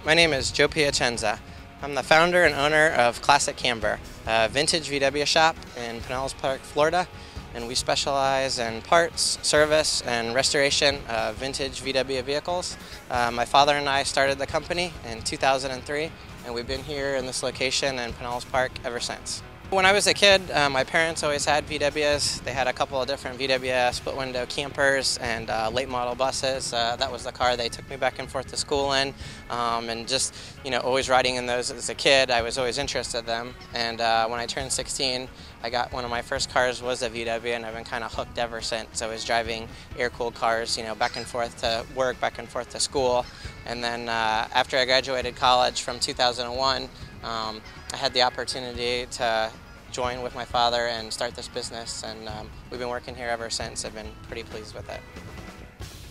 My name is Joe Piacenza. I'm the founder and owner of Classic Camber, a vintage VW shop in Pinellas Park, Florida, and we specialize in parts, service, and restoration of vintage VW vehicles. My father and I started the company in 2003, and we've been here in this location in Pinellas Park ever since. When I was a kid, my parents always had VWs. They had a couple of different VW split window campers and late model buses. That was the car they took me back and forth to school in. And just, always riding in those as a kid, I was always interested in them. And when I turned 16, I got one of my first cars was a VW, and I've been kind of hooked ever since. I was driving air-cooled cars, back and forth to work, back and forth to school. And then after I graduated college from 2001, I had the opportunity to join with my father and start this business, and we've been working here ever since. I've been pretty pleased with it.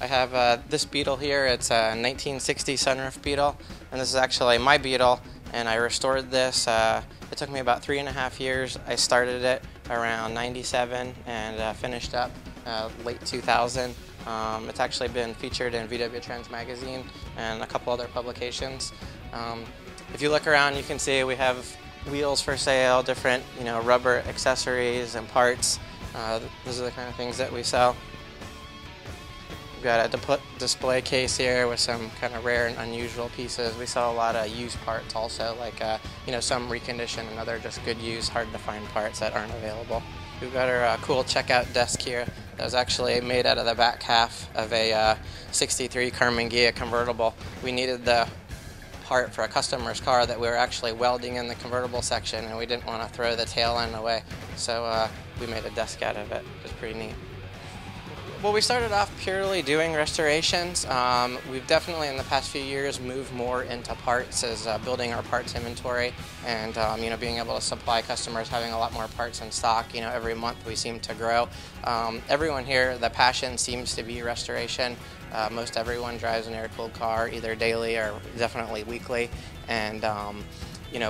I have this Beetle here. It's a 1960 sunroof Beetle, and this is actually my Beetle, and I restored this. It took me about 3.5 years. I started it around '97 and finished up late 2000. It's actually been featured in VW Trends magazine and a couple other publications. If you look around, you can see we have wheels for sale, different rubber accessories and parts. Those are the kind of things that we sell. We've got a display case here with some kind of rare and unusual pieces. We sell a lot of used parts also, like some reconditioned and other just good used, hard to find parts that aren't available. We've got our cool checkout desk here that was actually made out of the back half of a '63 Carmen Ghia convertible. We needed the part for a customer's car that we were actually welding in the convertible section, and we didn't want to throw the tail end away, so we made a desk out of it. It was pretty neat. Well, we started off purely doing restorations. We've definitely in the past few years moved more into parts, as building our parts inventory and being able to supply customers, having a lot more parts in stock. Every month we seem to grow. Everyone here, the passion seems to be restoration. Most everyone drives an air-cooled car either daily or definitely weekly, and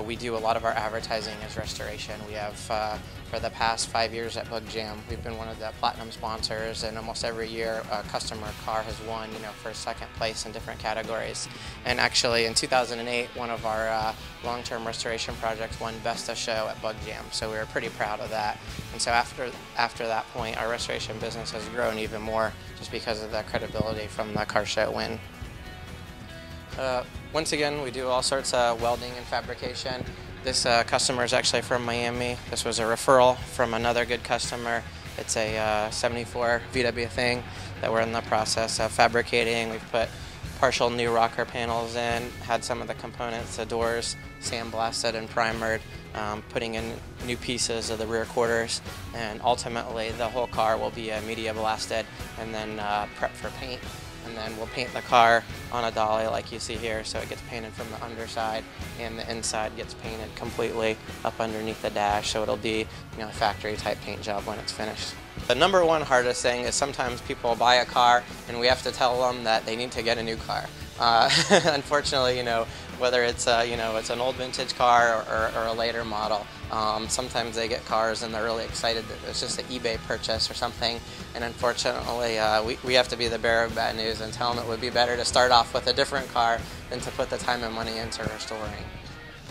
we do a lot of our advertising as restoration. We have, for the past 5 years at Bug Jam, we've been one of the platinum sponsors, and almost every year a customer car has won, first, second place in different categories. And actually in 2008, one of our long-term restoration projects won Best of Show at Bug Jam, so we were pretty proud of that. And so after that point, our restoration business has grown even more just because of the credibility from the car show win. Once again, we do all sorts of welding and fabrication. This customer is actually from Miami. This was a referral from another good customer. It's a '74 VW thing that we're in the process of fabricating. We've put partial new rocker panels in, had some of the components, the doors, sandblasted and primered, putting in new pieces of the rear quarters, and ultimately the whole car will be media blasted and then prepped for paint. And then we'll paint the car on a dolly like you see here, so it gets painted from the underside, and the inside gets painted completely up underneath the dash, so it'll be a factory type paint job when it's finished. The number one hardest thing is sometimes people buy a car and we have to tell them that they need to get a new car. Unfortunately, whether it's it's an old vintage car or a later model, sometimes they get cars and they're really excited that it's just an eBay purchase or something, and unfortunately we have to be the bearer of bad news and tell them it would be better to start off with a different car than to put the time and money into restoring.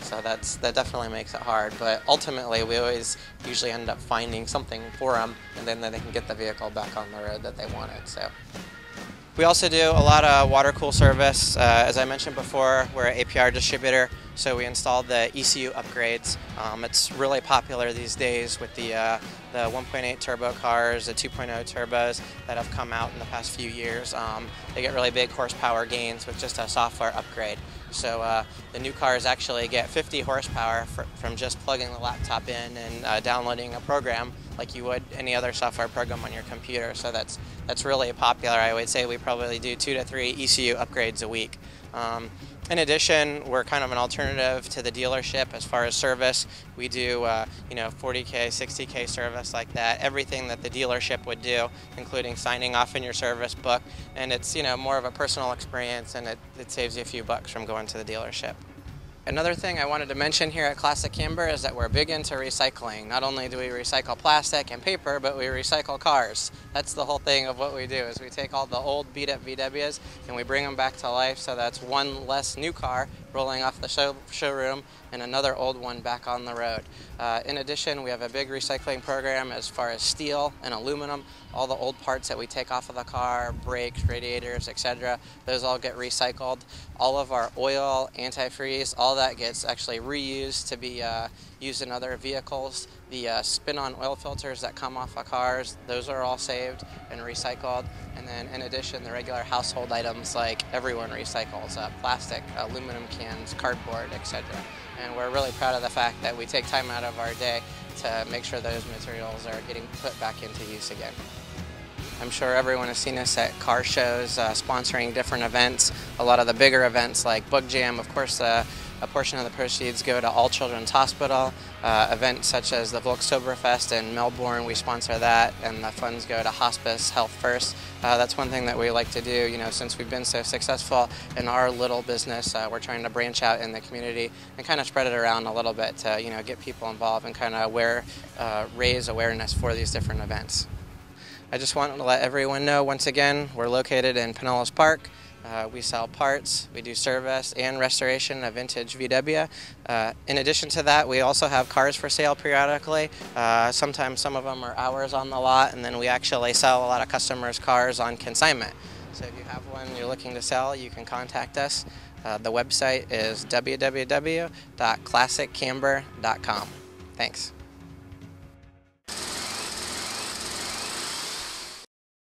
So that definitely makes it hard, but ultimately we always usually end up finding something for them, and then they can get the vehicle back on the road that they wanted. So. We also do a lot of water cool service. As I mentioned before, we're an APR distributor, so we installed the ECU upgrades. It's really popular these days with the 1.8 turbo cars, the 2.0 turbos that have come out in the past few years. They get really big horsepower gains with just a software upgrade. So the new cars actually get 50 horsepower from just plugging the laptop in and downloading a program like you would any other software program on your computer. So that's really popular. I would say we probably do 2 to 3 ECU upgrades a week. In addition, we're kind of an alternative to the dealership as far as service. We do 40K, 60K service like that, everything that the dealership would do, including signing off in your service book. And it's more of a personal experience, and it saves you a few bucks from going to the dealership. Another thing I wanted to mention here at Classic Camber is that we're big into recycling. Not only do we recycle plastic and paper, but we recycle cars. That's the whole thing of what we do, is we take all the old beat-up VWs and we bring them back to life, so that's one less new car rolling off the showroom and another old one back on the road. In addition, we have a big recycling program as far as steel and aluminum. All the old parts that we take off of the car, brakes, radiators, etc., those all get recycled. All of our oil, antifreeze, all that gets actually reused to be used in other vehicles. The spin-on oil filters that come off of cars, those are all saved and recycled. And then in addition, the regular household items like everyone recycles, plastic, aluminum cans, cardboard, etc. And we're really proud of the fact that we take time out of our day to make sure those materials are getting put back into use again. I'm sure everyone has seen us at car shows, sponsoring different events. A lot of the bigger events like Book Jam, of course, a portion of the proceeds go to All Children's Hospital. Events such as the Volkstoberfest in Melbourne, we sponsor that, and the funds go to Hospice Health First. That's one thing that we like to do. Since we've been so successful in our little business, we're trying to branch out in the community and kind of spread it around a little bit to get people involved and kind of raise awareness for these different events. I just want to let everyone know, once again, we're located in Pinellas Park. We sell parts, we do service and restoration of vintage VW. In addition to that, we also have cars for sale periodically. Sometimes some of them are ours on the lot, and then we actually sell a lot of customers' cars on consignment. So if you have one you're looking to sell, you can contact us. The website is www.classiccamber.com. Thanks.